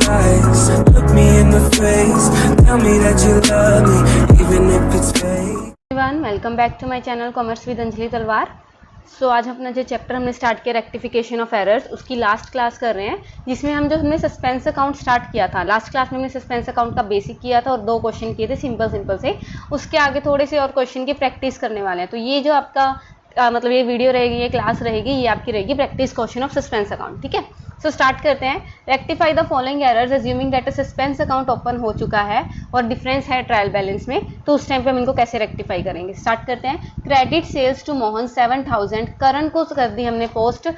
lies. Look me in the face, tell me that you love me, even if it's fake. Everyone, welcome back to my channel commerce with Anjali Talwar. So आज अपना जो chapter हमने start किया rectification of errors, उसकी last class कर रहे हैं, जिसमें हमने सस्पेंस अकाउंट स्टार्ट किया था। लास्ट क्लास में हमने सस्पेंस अकाउंट का बेसिक किया था और 2 क्वेश्चन किए थे सिंपल से। उसके आगे थोड़े से और क्वेश्चन की प्रैक्टिस करने वाले हैं। तो ये जो आपका मतलब ये वीडियो रहेगी, ये क्लास रहेगी, ये आपकी रहेगी practice question of suspense account. ठीक है, सो स्टार्ट करते हैं। Rectify the following errors assuming that a suspense account open हो चुका है और डिफरेंस है ट्रायल बैलेंस में, तो उस टाइम पे हम इनको कैसे रेक्टिफाई करेंगे। स्टार्ट करते हैं। क्रेडिट सेल्स टू मोहन 7000, करण को कर दी हमने पोस्ट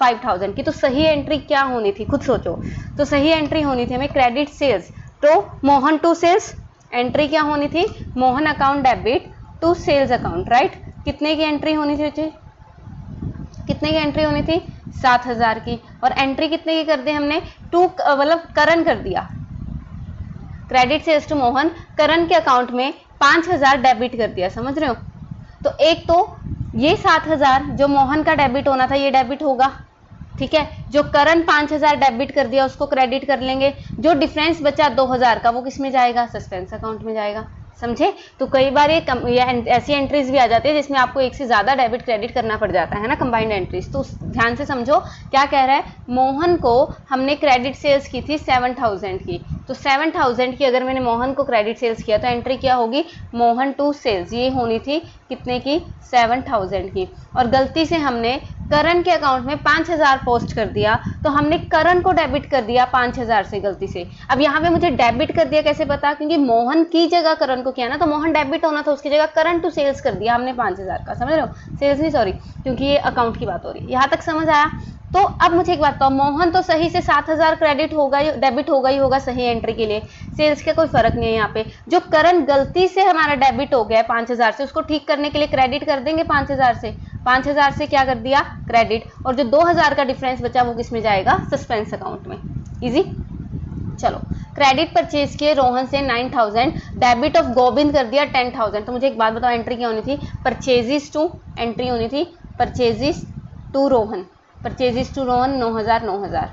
5000 की। तो सही एंट्री क्या होनी थी, खुद सोचो। तो सही एंट्री होनी थी हमें क्रेडिट सेल्स तो मोहन टू सेल्स। एंट्री क्या होनी थी, Mohan account debit to sales account, right. कितने की एंट्री होनी थी बच्चे, कितने की एंट्री होनी थी, 7000 की। और एंट्री कितने की कर दी हमने, टू मतलब करण कर दिया। क्रेडिट सेल्स टू मोहन, करण के अकाउंट में 5000 डेबिट कर दिया, समझ रहे हो। तो एक तो ये 7000 जो मोहन का डेबिट होना था ये डेबिट होगा, ठीक है। जो करण 5000 डेबिट कर दिया उसको क्रेडिट कर लेंगे। जो डिफरेंस बचा 2000 का वो किस में जाएगा, सस्पेंस अकाउंट में जाएगा, समझे। तो कई बार ये ऐसी एंट्रीज भी आ जाती है जिसमें आपको एक से ज्यादा डेबिट क्रेडिट करना पड़ जाता है ना, कंबाइंड एंट्रीज। तो ध्यान से समझो क्या कह रहा है। मोहन को हमने क्रेडिट सेल्स की थी 7000 की, तो 7000 की अगर मैंने मोहन को क्रेडिट सेल्स किया तो एंट्री क्या होगी, मोहन टू सेल्स, ये होनी थी कितने की, 7000 की। और गलती से हमने करण के अकाउंट में 5000 पोस्ट कर दिया, तो हमने करण को डेबिट कर दिया 5000 से गलती से। अब यहाँ पे मुझे डेबिट कर दिया कैसे पता, क्योंकि मोहन की जगह करण को किया ना, तो मोहन डेबिट होना था, उसकी जगह करण टू सेल्स कर दिया हमने 5000 का, समझ रहे हो। सेल्स नहीं, सॉरी, क्योंकि ये अकाउंट की बात हो रही है। यहाँ तक समझ आया। तो अब मुझे एक बात बताओ, मोहन तो सही से 7000 क्रेडिट होगा, डेबिट होगा ही होगा सही एंट्री के लिए, सेल्स का कोई फर्क नहीं है यहाँ पे। जो करण गलती से हमारा डेबिट हो गया 5000 से, उसको ठीक करने के लिए क्रेडिट कर देंगे 5000 से। 5000 से क्या कर दिया, क्रेडिट। और जो 2000 का डिफरेंस बचा वो किस में जाएगा, सस्पेंस अकाउंट में। इजी। चलो, क्रेडिट परचेज किए रोहन से 9000, डेबिट ऑफ गोविंद कर दिया 10000। तो मुझे एक बात बताओ, एंट्री क्या होनी थी, परचेजिस टू, एंट्री होनी थी परचेजिस टू रोहन, परचेजिस टू रोहन 9000,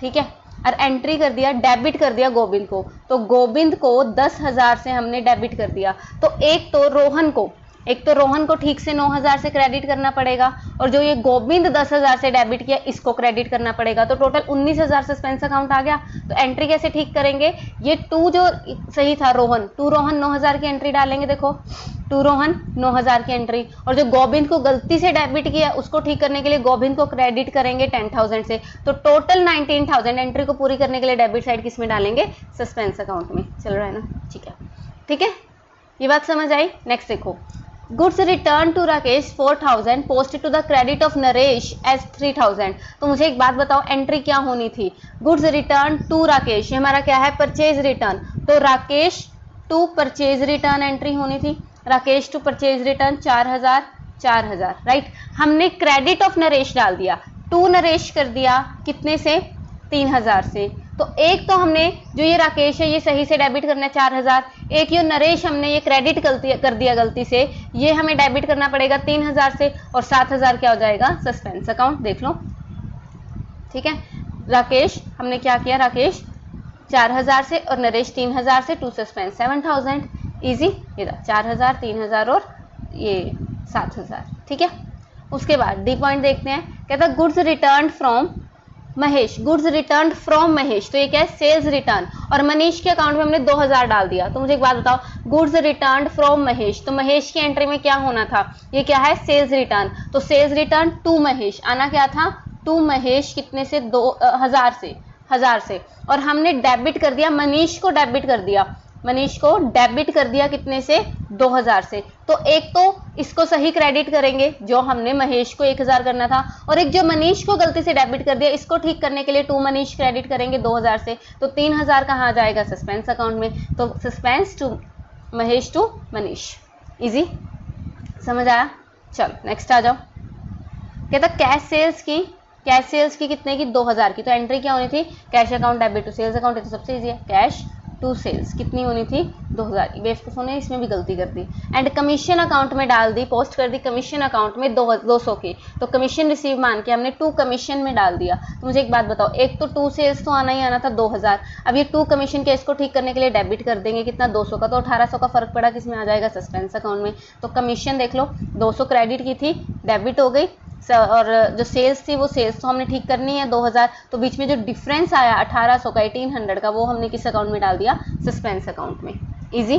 ठीक है। और एंट्री कर दिया, डेबिट कर दिया गोविंद को, तो गोविंद को 10000 से हमने डेबिट कर दिया। तो एक तो रोहन को ठीक से 9000 से क्रेडिट करना पड़ेगा, और जो ये गोविंद 10000 से डेबिट किया इसको क्रेडिट करना पड़ेगा। तो टोटल 19000 सस्पेंस अकाउंट आ गया। तो एंट्री कैसे ठीक करेंगे, ये टू जो सही था रोहन, टू रोहन 9000 की एंट्री डालेंगे। देखो, टू रोहन 9000 की एंट्री, और जो गोविंद को गलती से डेबिट किया उसको ठीक करने के लिए गोविंद को क्रेडिट करेंगे 10000 से। तो टोटल 19000 एंट्री को पूरी करने के लिए डेबिट साइड किस में डालेंगे, सस्पेंस अकाउंट में। चल रहा है ना, ठीक है, ये बात समझ आई। नेक्स्ट देखो, goods return to Rakesh 4000 post to the credit of Naresh as 3000। तो मुझे एक बात बताओ, एंट्री क्या होनी थी, गुड्स रिटर्न टू राकेश, ये हमारा क्या है, परचेज रिटर्न। तो Rakesh to purchase return entry होनी थी, Rakesh to purchase return 4000, right. हमने क्रेडिट ऑफ नरेश डाल दिया, टू नरेश कर दिया कितने से, 3000 से। तो एक तो हमने जो ये राकेश है ये सही से डेबिट करना है 4000, एक ये नरेश हमने ये क्रेडिट कर दिया गलती से, ये हमें डेबिट करना पड़ेगा 3000 से, और 7000 क्या हो जाएगा, सस्पेंस अकाउंट। देख लो, ठीक है। राकेश हमने क्या किया, राकेश 4000 से और नरेश 3000 से, टू सस्पेंस 7000। इजी, ये 4000, 3000 और ये 7000, ठीक है। उसके बाद डी पॉइंट देखते हैं, कहता है goods return from Mahesh, goods return from Mahesh, तो ये क्या है, सेल्स रिटर्न। और मनीष के अकाउंट में हमने 2000 डाल दिया। तो मुझे एक बात बताओ, गुड्स रिटर्न फ्रॉम महेश, तो महेश की एंट्री में क्या होना था, ये क्या है, सेल्स रिटर्न। तो सेल्स रिटर्न टू महेश, आना क्या था, टू महेश कितने से, 1000 से। और हमने डेबिट कर दिया, मनीष को डेबिट कर दिया, मनीष को डेबिट कर दिया कितने से, 2000 से। तो एक तो इसको सही क्रेडिट करेंगे जो हमने महेश को 1000 करना था, और एक जो मनीष को गलती से डेबिट कर दिया इसको ठीक करने के लिए टू मनीष क्रेडिट करेंगे 2000 से। तो 3000 कहाँ जाएगा, सस्पेंस अकाउंट में। तो suspense to Mahesh to Manish. Easy, समझ आया। चलो नेक्स्ट आ जाओ। कहता कैश सेल्स की कितने की, 2000 की। तो एंट्री क्या होनी थी, cash account debit to sales account, तो सबसे इजी है, कैश टू सेल्स कितनी होनी थी 2000 की। बेवकूफ़ों ने इसमें भी गलती कर दी। एंड कमीशन अकाउंट में डाल दी, पोस्ट कर दी कमीशन अकाउंट में 200 की, तो कमीशन रिसीव मान के हमने 2 कमीशन में डाल दिया। तो मुझे एक बात बताओ, एक तो 2 सेल्स तो आना ही आना था 2000, अब ये 2 कमीशन के इसको ठीक करने के लिए डेबिट कर देंगे कितना 200 का, तो 1800 का फर्क पड़ा किसमें आ जाएगा सस्पेंस अकाउंट में। तो कमीशन देख लो 200 क्रेडिट की थी, डेबिट हो गई, और जो सेल्स थी वो सेल्स तो हमने ठीक करनी है 2000, तो बीच में जो डिफरेंस आया 1800 का 1800 का वो हमने किस अकाउंट में डाल दिया सस्पेंस अकाउंट में। इजी।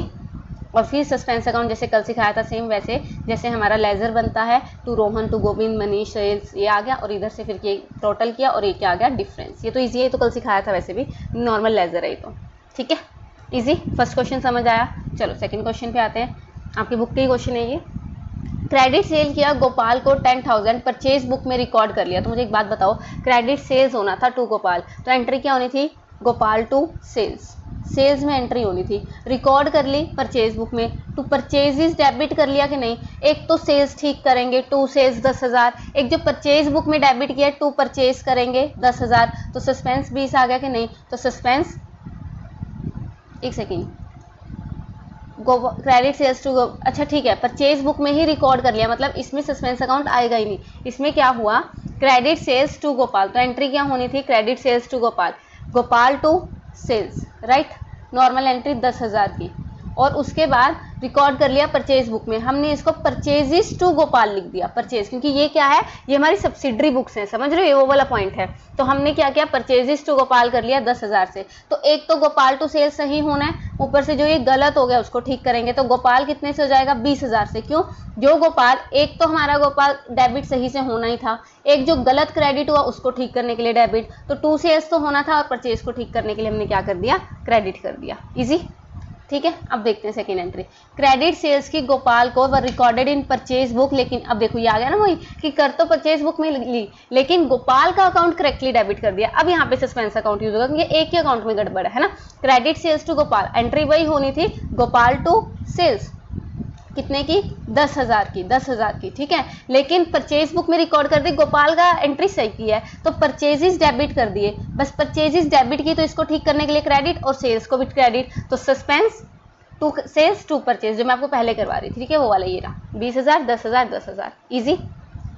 और फिर सस्पेंस अकाउंट जैसे कल सिखाया था सेम वैसे जैसे हमारा लेजर बनता है, to Rohan to Govind Manish sales ये आ गया, और इधर से फिर ये टोटल किया और ये क्या आ गया डिफरेंस। ये तो ईजी है, तो कल सिखाया था वैसे भी, नॉर्मल लेजर है तो ठीक है। इजी। फर्स्ट क्वेश्चन समझ आया। चलो सेकंड क्वेश्चन पे आते हैं, आपकी बुक का ही क्वेश्चन है ये। क्रेडिट सेल किया गोपाल को 10,000 परचेज बुक में रिकॉर्ड कर लिया। तो मुझे एक बात बताओ, क्रेडिट सेल्स होना था टू गोपाल, तो एंट्री क्या होनी थी गोपाल टू सेल्स, सेल्स में एंट्री होनी थी, रिकॉर्ड कर ली परचेज बुक में, टू परचेजेस डेबिट कर लिया कि नहीं। एक तो सेल्स ठीक करेंगे, टू सेल्स 10,000, एक जो परचेज बुक में डेबिट किया टू परचेज करेंगे 10,000, तो सस्पेंस 20 आ गया कि नहीं। तो सस्पेंस एक सेकेंड, क्रेडिट सेल्स टू अच्छा ठीक है, परचेज बुक में ही रिकॉर्ड कर लिया, मतलब इसमें सस्पेंस अकाउंट आएगा ही नहीं। इसमें क्या हुआ क्रेडिट सेल्स टू गोपाल, तो एंट्री क्या होनी थी credit sales to Gopal, Gopal to sales, right, normal entry 10,000 की, और उसके बाद रिकॉर्ड कर लिया परचेज बुक में, हमने इसको परचेजेस टू गोपाल लिख दिया परचेज, क्योंकि ये क्या है ये हमारी सब्सिडरी बुक्स हैं, समझ रहे हो, ये वो वाला पॉइंट है। तो हमने क्या किया परचेजेस टू गोपाल कर लिया 10,000 से, तो एक तो गोपाल टू सेल्स सही होना है, ऊपर से जो ये गलत हो गया उसको ठीक करेंगे, तो गोपाल कितने से हो जाएगा 20,000 से। क्यों, जो गोपाल एक तो हमारा गोपाल डेबिट सही से होना ही था, एक जो गलत क्रेडिट हुआ उसको ठीक करने के लिए डेबिट, तो टू सेल्स तो होना था और परचेज को ठीक करने के लिए हमने क्या कर दिया क्रेडिट कर दिया। इजी। ठीक है, अब देखते हैं सेकेंड एंट्री, क्रेडिट सेल्स की गोपाल को वर रिकॉर्डेड इन परचेज बुक, लेकिन अब देखो ये आ गया ना वही कि कर तो परचेज बुक में ली, लेकिन गोपाल का अकाउंट करेक्टली डेबिट कर दिया। अब यहाँ पे सस्पेंस अकाउंट यूज होगा क्योंकि एक ही अकाउंट में गड़बड़ है ना। Credit sales to Gopal, entry वही होनी थी गोपाल टू सेल्स, कितने की 10,000 की, ठीक है, लेकिन परचेज बुक में रिकॉर्ड कर दी, गोपाल का एंट्री सही की है तो परचेजेस डेबिट कर दिए, बस परचेजेस डेबिट की तो इसको ठीक करने के लिए क्रेडिट और सेल्स को भी क्रेडिट, तो suspense to sales to purchase जो मैं आपको पहले करवा रही थी, ठीक है, वो वाला ये रहा 20,000 10,000 10,000। इजी,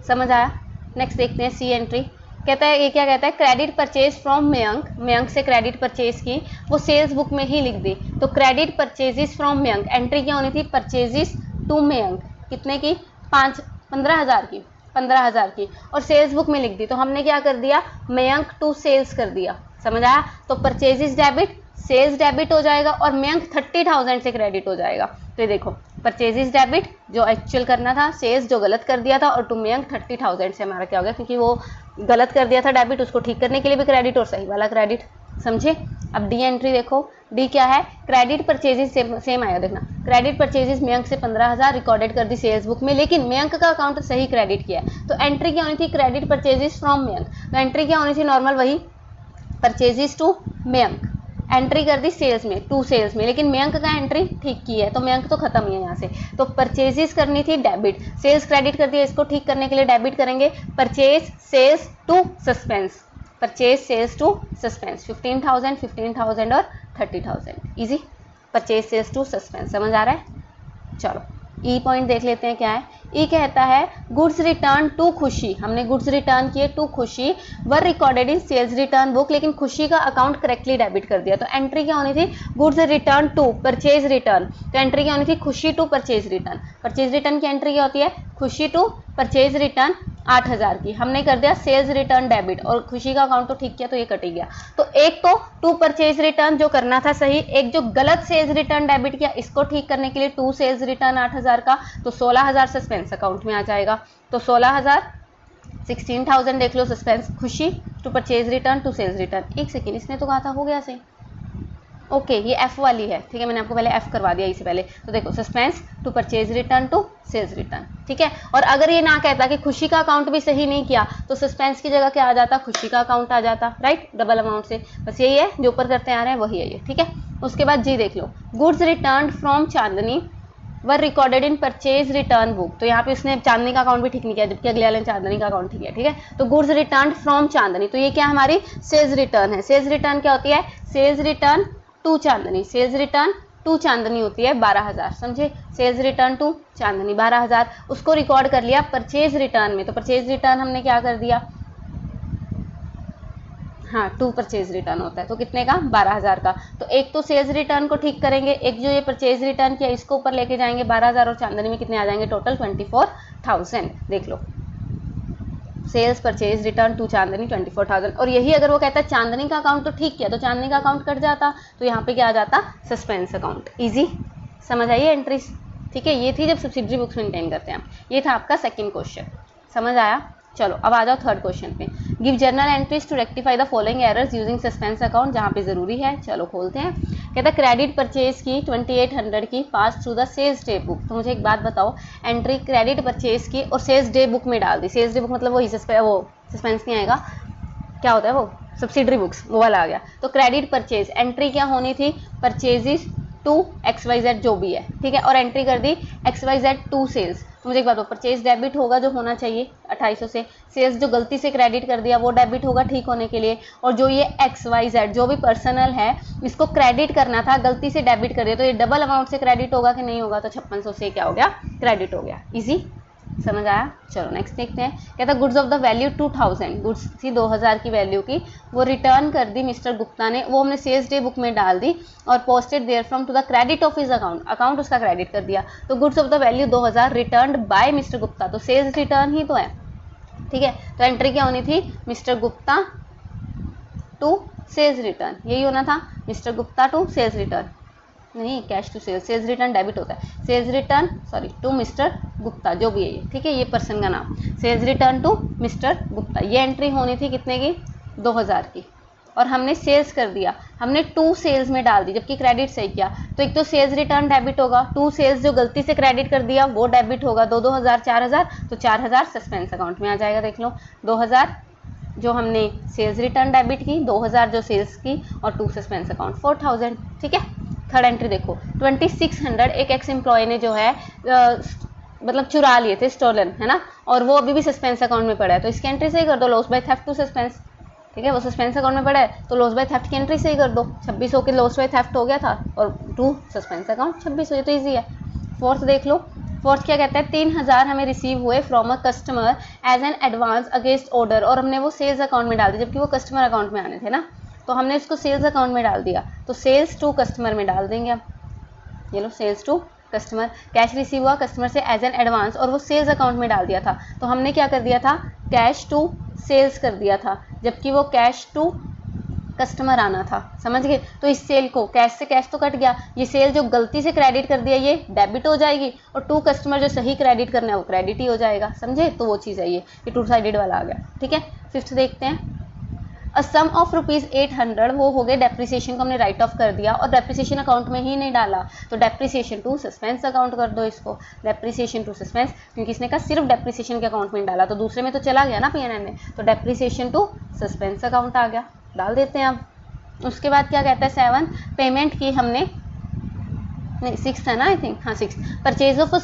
समझ आया। नेक्स्ट देखते हैं सी एंट्री, कहता है ये क्या कहता है credit purchase from Mayank, Mayank से क्रेडिट परचेज की, वो सेल्स बुक में ही लिख दी, तो credit purchases from Mayank, entry क्या होनी थी परचेजेस टू मयंक, कितने की 15,000 की, 15,000 की, और सेल्स बुक में लिख दी, तो हमने क्या कर दिया मयंक टू सेल्स कर दिया, समझ आया। तो परचेजेस डेबिट सेल्स डेबिट हो जाएगा और मयंक 30,000 से क्रेडिट हो जाएगा। तो ये देखो परचेजेस डेबिट जो एक्चुअल करना था, सेल्स जो गलत कर दिया था, और टू मयंक 30,000 से हमारा क्या हो गया, क्योंकि वो गलत कर दिया था डेबिट, उसको ठीक करने के लिए भी क्रेडिट और सही वाला क्रेडिट, समझे। अब डी एंट्री देखो, डी क्या है क्रेडिट परचेजेस सेम आया, देखना क्रेडिट परचेजेस मयंक से 15,000 रिकॉर्डेड कर दी सेल्स बुक में, लेकिन मयंक का अकाउंट सही क्रेडिट किया है, तो एंट्री क्या होनी थी क्रेडिट परचेजेस फ्रॉम मयंक, तो एंट्री क्या होनी थी नॉर्मल वही परचेजेस टू मयंक, एंट्री कर दी सेल्स में टू सेल्स में, लेकिन मयंक का एंट्री ठीक की है तो मयंक तो खत्म ही है यहाँ से, तो परचेजेस करनी थी डेबिट, सेल्स क्रेडिट कर दिया, इसको ठीक करने के लिए डेबिट करेंगे purchase sales to suspense, purchase sales to suspense 15,000 और 30,000। Easy, purchase sales to suspense, समझ आ रहा है। चलो ई पॉइंट देख लेते हैं क्या है। ई कहता है गुड्स रिटर्न टू खुशी, हमने गुड्स रिटर्न किए to Khushi, were recorded in sales return book, लेकिन खुशी का अकाउंट करेक्टली डेबिट कर दिया, तो एंट्री क्या होनी थी goods return to purchase return, तो एंट्री क्या होनी थी Khushi to purchase return, purchase return की एंट्री क्या होती है खुशी टू परचेज रिटर्न 8,000 की, हमने कर दिया सेल्स रिटर्न डेबिट और खुशी का अकाउंट तो ठीक किया तो ये कट ही गया, तो एक तो टू परचेज रिटर्न जो करना था सही, एक जो गलत सेल्स रिटर्न डेबिट किया इसको ठीक करने के लिए टू सेल्स रिटर्न 8,000 का, तो 16,000 सस्पेंस अकाउंट में आ जाएगा, तो 16,000 16,000 देख लो suspense Khushi to purchase return to sales return. एक सेकेंड, इसने तो कहा था हो गया सही, ओके ये एफ वाली है, ठीक है, मैंने आपको पहले एफ करवा दिया इससे पहले, तो देखो suspense to purchase return to sales return, ठीक है। और अगर ये ना कहता कि खुशी का अकाउंट भी सही नहीं किया तो सस्पेंस की जगह क्या आ जाता खुशी का अकाउंट आ जाता, राइट, डबल अमाउंट से, बस यही है जो ऊपर करते आ रहे हैं वही है ये, ठीक है। उसके बाद जी देख लो goods return from Chandni were recorded in purchase return book, तो यहाँ पे उसने चांदनी का अकाउंट भी ठीक नहीं किया जबकि अगले वाले चांदनी का अकाउंट ठीक है, ठीक है। तो गुड्स रिटर्न फ्रॉम चांदनी, तो ये क्या हमारी सेल्स रिटर्न है, सेल्स रिटर्न क्या होती है sales return to Chandni, sales return to Chandni होती है 12,000, समझे, सेल्स रिटर्न टू चांदनी 12,000, उसको रिकॉर्ड कर लिया परचेज रिटर्न में, तो परचेज रिटर्न हमने क्या कर दिया, हाँ टू परचेज रिटर्न होता है, तो कितने का 12,000 का। तो एक तो सेल्स रिटर्न को ठीक करेंगे, एक जो ये परचेज रिटर्न किया इसको ऊपर लेके जाएंगे 12,000 और चांदनी में कितने आ जाएंगे टोटल 24,000। देख लो, सेल्स परचेज रिटर्न टू चांदनी 24,000। और यही अगर वो कहता है चांदनी का अकाउंट तो ठीक किया, तो चांदनी का अकाउंट कट जाता, तो यहाँ पे क्या आ जाता, सस्पेंस अकाउंट। इजी समझ आइए एंट्रीज, ठीक है। ये थी जब सब्सिडरी बुक्स मेंटेन करते हैं। ये था आपका सेकंड क्वेश्चन, समझ आया। चलो अब आ जाओ थर्ड क्वेश्चन पे। Give journal entries to rectify the following errors using suspense account, जहाँ पे जरूरी है। चलो खोलते हैं। कहता है क्रेडिट परचेज की 2800 की pass through the sales day book. तो मुझे एक बात बताओ, एंट्री क्रेडिट परचेज की और सेल्स डे बुक में डाल दी। सेल्स डे बुक मतलब वो सस्पेंस नहीं आएगा, क्या होता है वो, सब्सिडरी बुक्स, वो वाला आ गया। तो क्रेडिट परचेज एंट्री क्या होनी थी, परचेजेस टू XYZ जो भी है, ठीक है, और एंट्री कर दी XYZ टू सेल्स। तो मुझे एक बात, परचेज डेबिट होगा जो होना चाहिए 2800 से, सेल्स जो गलती से क्रेडिट कर दिया वो डेबिट होगा ठीक होने के लिए, और जो ये XYZ जो भी पर्सनल है इसको क्रेडिट करना था, गलती से डेबिट कर दिया, तो ये डबल अमाउंट से क्रेडिट होगा कि नहीं होगा, तो 5600 से क्या हो गया, क्रेडिट हो गया। इजी समझ आया। चलो नेक्स्ट देखते हैं। कहता goods of the value 2000, goods थी 2000 की वैल्यू की, वो रिटर्न कर दी मिस्टर गुप्ता ने, वो हमने सेल्स डे बुक में डाल दी और posted there from to the credit of his account, account उसका क्रेडिट कर दिया। तो goods of the value 2000 return by mister Gupta, तो सेल्स रिटर्न ही तो है, ठीक है। तो एंट्री क्या होनी थी, mister Gupta to sales return, यही होना था, mister Gupta to sales return, नहीं cash to sales, sales return debit होता है, sales return sorry to mister Gupta जो भी है ये, ठीक है, ये पर्सन का नाम, sales return to mister Gupta. ये एंट्री होनी थी कितने की, 2000 की, और हमने सेल्स कर दिया, हमने टू सेल्स में डाल दी, जबकि क्रेडिट सही किया। तो एक तो सेल्स रिटर्न डेबिट होगा, टू सेल्स जो गलती से क्रेडिट कर दिया वो डेबिट होगा, 2000 4000, तो 4000 सस्पेंस अकाउंट में आ जाएगा। देख लो 2000 जो हमने सेल्स रिटर्न डेबिट की, 2000 जो सेल्स की, और टू सस्पेंस अकाउंट 4000, ठीक है। थर्ड एंट्री देखो 2600 एक एक्स एम्प्लॉय ने जो है मतलब चुरा लिए थे, स्टोलन है ना, और वो अभी भी सस्पेंस अकाउंट में पड़ा है, तो इसकी एंट्री सही कर दो, loss by theft to suspense, ठीक है, वो सस्पेंस अकाउंट में पड़ा है तो लॉस बाय थेफ्ट की एंट्री सही कर दो। 2600 के लॉस बाय थेफ्ट हो गया था और टू सस्पेंस अकाउंट 2600, ये तो ईजी है। फोर्थ देख लो, फोर्थ क्या कहता है, 3000 हमें रिसीव हुए from a customer as an advance against order, और हमने वो सेल्स अकाउंट में डाल दिया, जबकि वो कस्टमर अकाउंट में आने थे ना, तो हमने इसको सेल्स अकाउंट में डाल दिया, तो सेल्स टू कस्टमर में डाल देंगे अब। ये लो sales to customer, cash receive हुआ कस्टमर से एज एन एडवांस और वो सेल्स अकाउंट में डाल दिया था, तो हमने क्या कर दिया था, कैश टू सेल्स कर दिया था, जबकि वो कैश टू कस्टमर आना था, समझ गए। तो इस सेल को कैश से कैश तो कट गया, ये सेल जो गलती से क्रेडिट कर दिया ये डेबिट हो जाएगी, और टू कस्टमर जो सही क्रेडिट करना है वो क्रेडिट ही हो जाएगा, समझे। तो वो चीज़ है, ये टू साइडेड वाला आ गया, ठीक है। फिफ्थ देखते हैं, अ सम ऑफ ₹800, वो हो गए डेप्रिसिएशन को हमने राइट ऑफ कर दिया और डेप्रिसिएशन अकाउंट में ही नहीं डाला, तो डेप्रिसिएशन टू सस्पेंस अकाउंट कर दो इसको, डेप्रिसिएशन टू सस्पेंस, क्योंकि इसने कहा सिर्फ डेप्रिसिएशन के अकाउंट में डाला, तो दूसरे में तो चला गया ना PNL में, तो डेप्रिसिएशन टू सस्पेंस अकाउंट आ गया, डाल देते हैं अब। उसके बाद क्या कहता है 7, पेमेंट की हमने, नहीं 6 है ना आई थिंक, हाँ 6, purchase of a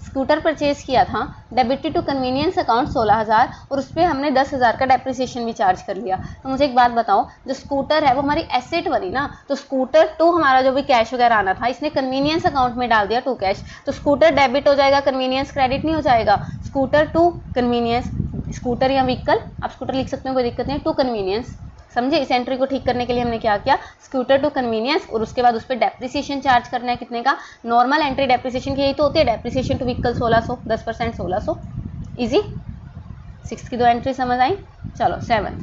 scooter purchase किया था, डेबिटेड टू कन्वीनियंस अकाउंट 16000, और उस पर हमने 10000 का डेप्रिसिएशन भी चार्ज कर लिया। तो मुझे एक बात बताओ, जो स्कूटर है वो हमारी एसेट बनी ना, तो स्कूटर टू हमारा जो भी कैश वगैरह आना था इसने कन्वीनियंस अकाउंट में डाल दिया टू कैश, तो स्कूटर डेबिट हो जाएगा, कन्वीनियंस क्रेडिट नहीं हो जाएगा। स्कूटर टू कन्वीनियंस, स्कूटर या व्हीकल आप स्कूटर लिख सकते हो, कोई दिक्कत नहीं, टू कन्वीनियंस, समझे। इस एंट्री को ठीक करने के लिए हमने क्या किया, स्कूटर टू कन्वीनियंस, और उसके बाद उस पर डेप्रिसिएशन चार्ज करना है कितने का, नॉर्मल एंट्री डेप्रिसिएशन की यही तो होती है, डेप्रिसिएशन टू व्हीकल 1600, 10% 1600, इजी। 6 की 2 एंट्री समझ आई। चलो 7,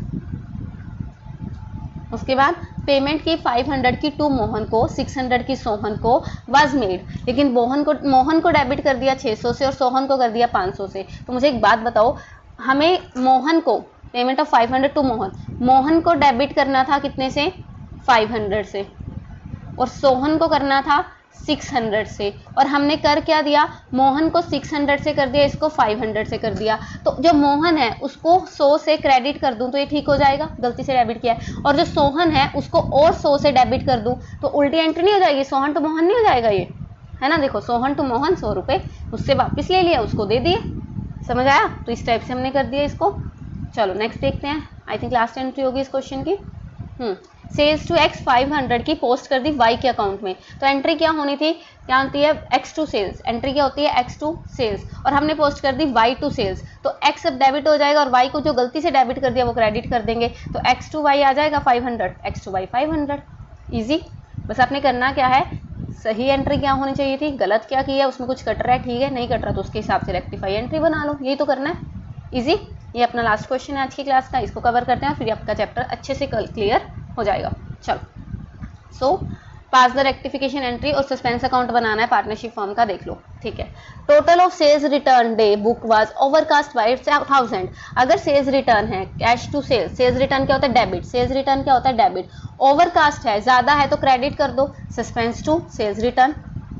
उसके बाद पेमेंट की 500 की टू मोहन को, 600 की सोहन को, वाज मेड, लेकिन मोहन को डेबिट कर दिया 600 से और सोहन को कर दिया 500 से। तो मुझे एक बात बताओ, हमें मोहन को पेमेंट ऑफ 500 टू मोहन को डेबिट करना था कितने से, 500 से, और सोहन को करना था 600 से, और हमने कर क्या दिया, मोहन को 600 से कर दिया, इसको 500 से कर दिया। तो जो मोहन है उसको 100 से क्रेडिट कर दूं तो ये ठीक हो जाएगा, गलती से डेबिट किया है, और जो सोहन है उसको और 100 से डेबिट कर दूं तो उल्टी एंट्री नहीं हो जाएगी, सोहन टू मोहन नहीं हो जाएगा ये, है ना। देखो सोहन टू मोहन 100 रुपये उससे वापस ले लिया, उसको दे दिए, समझ आया। तो इस टाइप से हमने कर दिया इसको। चलो नेक्स्ट देखते हैं, आई थिंक लास्ट एंट्री होगी इस क्वेश्चन की। सेल्स टू एक्स 500 की पोस्ट कर दी वाई के अकाउंट में, तो एंट्री क्या होनी थी, क्या होती है एक्स टू सेल्स, एंट्री क्या होती है एक्स टू सेल्स, और हमने पोस्ट कर दी वाई टू सेल्स, तो एक्स अब डेबिट हो जाएगा और वाई को जो गलती से डेबिट कर दिया वो क्रेडिट कर देंगे, तो एक्स टू वाई आ जाएगा 500, एक्स टू वाई 500। ईजी। बस आपने करना क्या है, सही एंट्री क्या होनी चाहिए थी, गलत क्या किया, उसमें कुछ कट रहा है ठीक है, नहीं कट रहा तो उसके हिसाब से रेक्टिफाई एंट्री बना लो, यही तो करना है। ईजी। ये अपना लास्ट क्वेश्चन है आज की क्लास का, इसको कवर करते हैं फिर आपका चैप्टर अच्छे से क्लियर हो जाएगा। चलो, so pass the rectification entry और सस्पेंस अकाउंट बनाना है पार्टनरशिप फर्म का, देख लो ठीक है। Total of sales return day book was overcast by 1000। अगर सेल्स रिटर्न है cash to sales, sales return क्या होता है डेबिट, सेल्स रिटर्न क्या होता है डेबिट, ओवरकास्ट है ज्यादा है तो क्रेडिट कर दो, सस्पेंस टू सेल्स रिटर्न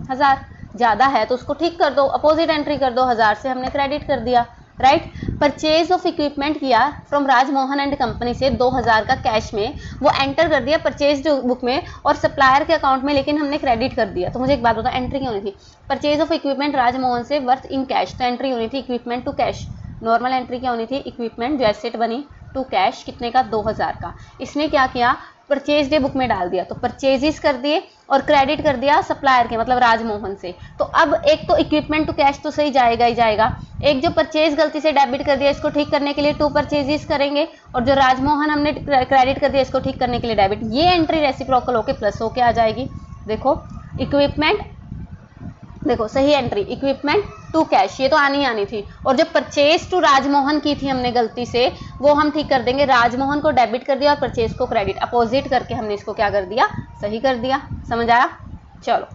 1000, ज्यादा है तो उसको ठीक कर दो, अपोजिट एंट्री कर दो, 1000 से हमने क्रेडिट कर दिया, राइट। परचेज ऑफ इक्विपमेंट किया फ्रॉम राजमोहन एंड कंपनी से 2000 का कैश में, वो एंटर कर दिया परचेज बुक में और सप्लायर के अकाउंट में, लेकिन हमने क्रेडिट कर दिया। तो मुझे एक बात बताओ, एंट्री क्या होनी थी, परचेज ऑफ इक्विपमेंट राजमोहन से वर्थ इन कैश, तो एंट्री होनी थी equipment to cash, normal entry क्या होनी थी, इक्विपमेंट जो एसेट बनी टू कैश कितने का 2000 का, इसने क्या किया परचेज डे बुक में डाल दिया, तो परचेजेस कर दिए और क्रेडिट कर दिया सप्लायर के मतलब राजमोहन से। तो अब एक तो इक्विपमेंट टू कैश तो सही जाएगा ही जाएगा, एक जो परचेज गलती से डेबिट कर दिया इसको ठीक करने के लिए टू परचेजेस करेंगे, और जो राजमोहन हमने क्रेडिट कर दिया इसको ठीक करने के लिए डेबिट, ये एंट्री रेसिप्रोकल होके प्लस होके आ जाएगी। देखो इक्विपमेंट, देखो सही एंट्री इक्विपमेंट टू कैश, ये तो आनी थी, और जो परचेज टू राजमोहन की थी हमने गलती से वो हम ठीक कर देंगे, राजमोहन को डेबिट कर दिया और परचेज को क्रेडिट, अपोजिट करके हमने इसको क्या कर दिया सही कर दिया। समझ आया। चलो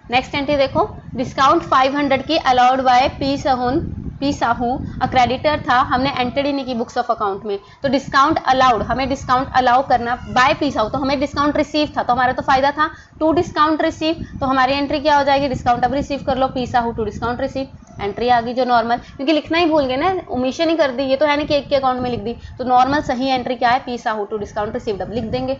नेक्स्ट एंट्री देखो, डिस्काउंट 500 की allowed by P Sahu a creditor था, हमने एंटर्ड इन की बुक्स ऑफ अकाउंट में, तो डिस्काउंट अलाउड, हमें डिस्काउंट अलाउ करना बाय पी साहू, तो हमें डिस्काउंट रिसीव था तो हमारा तो फायदा था, टू डिस्काउंट रिसीव, तो हमारी एंट्री क्या हो जाएगी, डिस्काउंट अब रिसीव कर लो P Sahu to discount receive, entry आ गई जो नॉर्मल, क्योंकि लिखना ही भूल गए ना, ओमिशन ही कर दी, ये तो है नहीं कि एक के अकाउंट में लिख दी, तो नॉर्मल सही एंट्री क्या है P Sahu to discount received, अब लिख देंगे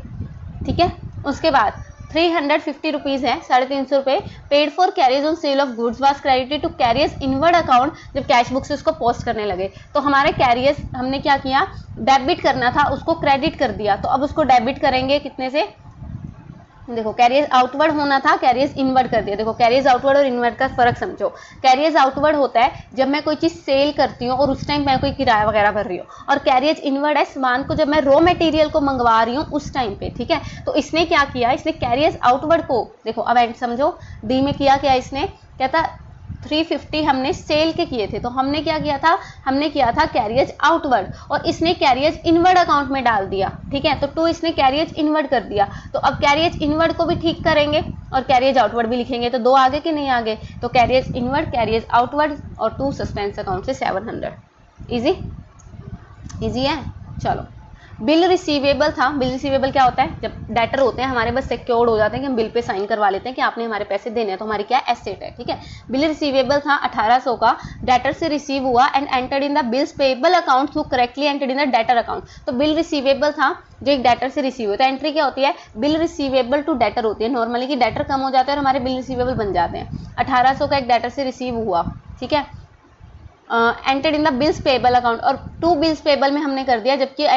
ठीक है। उसके बाद 350 रुपीज है, 350 रुपए, paid for carriage on sale of goods was credited to carriers inward account, जब कैश बुक से उसको पोस्ट करने लगे तो हमारे कैरियर्स हमने क्या किया डेबिट करना था उसको क्रेडिट कर दिया, तो अब उसको डेबिट करेंगे कितने से, देखो कैरियर्स आउटवर्ड होना था कैरियर्स इनवर्ड कर दिया। देखो कैरियर्स आउटवर्ड और इनवर्ड का फर्क समझो, कैरियर्स आउटवर्ड होता है जब मैं कोई चीज सेल करती हूँ और उस टाइम मैं कोई किराया वगैरह भर रही हूँ, और कैरियर्स इनवर्ड है सामान को जब मैं रॉ मटेरियल को मंगवा रही हूँ उस टाइम पे, ठीक है। तो इसने क्या किया, इसने कैरियर्स आउटवर्ड को, देखो अब एंड समझो, डी में किया क्या, इसने क्या था 350 हमने सेल के किए थे, तो हमने क्या किया था, हमने किया था कैरियर्स आउटवर्ड, और इसने कैरियर्स इनवर्ड अकाउंट में डाल दिया, ठीक है। तो टू इसने कैरियर्स इनवर्ड कर दिया, तो अब कैरियर्स इनवर्ड को भी ठीक करेंगे और कैरियर्स आउटवर्ड भी लिखेंगे, तो दो आगे कि नहीं आगे, तो कैरियर्स इनवर्ड कैरियर्स आउटवर्ड और टू सस्पेंस अकाउंट से 700। इजी इजी है। चलो बिल रिसीवेबल था, बिल रिसीवेबल क्या होता है, जब डेटर होते हैं हमारे बस सिक्योर्ड हो जाते हैं कि हम बिल पे साइन करवा लेते हैं कि आपने हमारे पैसे देने हैं, तो हमारी क्या एसेट है, ठीक है। बिल रिसीवेबल था 1800 का, डेटर से रिसीव हुआ and entered in the bills payable account through correctly entered in the debtor account, तो बिल रिसीवेबल था जो एक डेटर से रिसीव होता है, एंट्री क्या होती है बिल रिसीवेबल टू डेटर होती है, नॉर्मली कि डेटर कम हो जाता है और हमारे बिल रिसीवेबल बन जाते हैं। 1800 का एक डेटर से रिसीव हुआ, ठीक है, entered in the bills payable account, और टू बिल्स पेएबल में हमने कर दिया, जबकि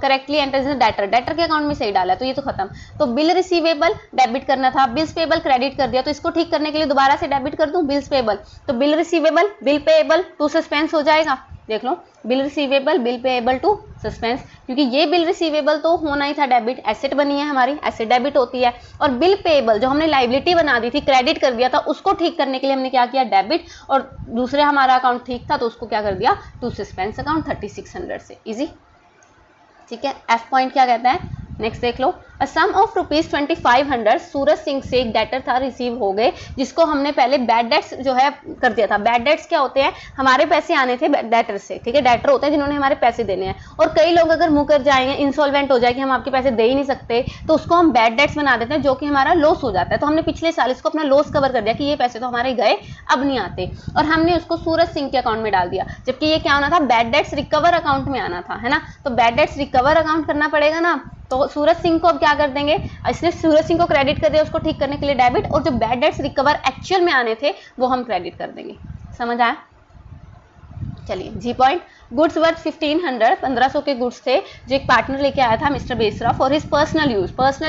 correctly entered in the debtor, debtor के अकाउंट में सही डाला, तो ये तो खत्म। तो बिल रिसीवेबल डेबिट करना था, बिल्स पेएबल क्रेडिट कर दिया, तो इसको ठीक करने के लिए दोबारा से डेबिट कर दूं बिल्स पेएबल, तो bill receivable bill payable to suspense हो जाएगा। देख लो bill receivable bill payable to suspense, क्योंकि ये बिल रिसीवेबल तो होना ही था डेबिट, एसेट बनी है हमारी, एसेट डेबिट होती है, और बिल पेएबल जो हमने लाइबिलिटी बना दी थी क्रेडिट कर दिया था, उसको ठीक करने के लिए हमने क्या किया डेबिट, और दूसरे हमारा अकाउंट ठीक था तो उसको क्या कर दिया टू सस्पेंस अकाउंट 3600 से। इजी, ठीक है। एफ पॉइंट क्या कहता है, नेक्स्ट देख लो, अ सम ऑफ रुपीज 2500 सूरज सिंह से एक डेटर था रिसीव हो गए, जिसको हमने पहले बैड डेट्स जो है कर दिया था। बैड डेट्स क्या होते हैं, हमारे पैसे आने थे डेटर से, ठीक है, डेटर होते हैं जिन्होंने हमारे पैसे देने हैं, और कई लोग अगर मुंह कर जाएंगे इंसॉल्वेंट हो जाए कि हम आपके पैसे दे ही नहीं सकते, तो उसको हम बैड डेट्स बना देते हैं जो कि हमारा लॉस हो जाता है। तो हमने पिछले साल इसको अपना लॉस कवर कर दिया कि ये पैसे तो हमारे गए अब नहीं आते, और हमने उसको सूरज सिंह के अकाउंट में डाल दिया, जबकि ये क्या होना था बैड डेट्स रिकवर अकाउंट में आना था, है ना। तो बैड डेट्स रिकवर अकाउंट करना पड़ेगा ना, तो सूरज सिंह को अब क्या कर देंगे, इसने सूरज सिंह को क्रेडिट कर दिया, उसको ठीक करने के लिए डेबिट, और जो बैड डेट्स रिकवर एक्चुअल में आने थे वो हम क्रेडिट कर देंगे। समझ आया। चलिए जी पॉइंट, गुड्स वर्थ 1500 के गुड्स थे जो एक पार्टनर लेके आया था mister Besra for his personal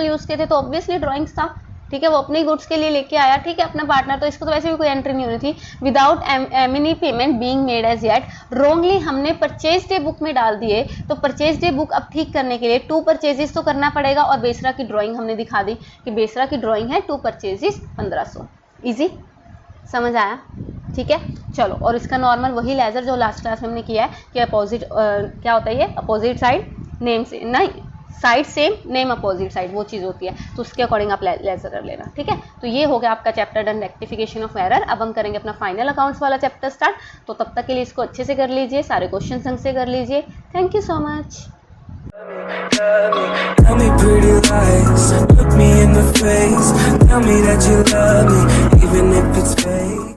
use के थे, तो ऑब्वियसली ड्राइंग्स था, ठीक है, वो अपने गुड्स के लिए लेके आया, ठीक है, अपना पार्टनर, तो इसको तो वैसे भी कोई एंट्री नहीं होनी थी। Without any payment being made as yet, wrongly हमने परचेज डे बुक में डाल दिए, तो परचेज डे बुक अब ठीक करने के लिए 2 परचेजेस तो करना पड़ेगा, और बेसरा की ड्राइंग हमने दिखा दी कि बेसरा की ड्राइंग है 2 परचेजेस 1500। इजी, समझ आया, ठीक है। चलो, और इसका नॉर्मल वही लेजर जो लास्ट क्लास में हमने किया है कि अपोजिट क्या होता है ये, अपोजिट साइड नेम से नहीं, side same name opposite side, वो चीज़ होती है, तो उसके अकॉर्डिंग आप लेजर कर लेना, ठीक है। तो ये हो गया आपका chapter done, rectification of error. अब हम करेंगे अपना फाइनल अकाउंट्स वाला चैप्टर स्टार्ट, तो तब तक के लिए इसको अच्छे से कर लीजिए, सारे क्वेश्चन संग से कर लीजिए। Thank you so much. Tell me pretty lies, look me in the face, tell me that you love me, even if it's fake.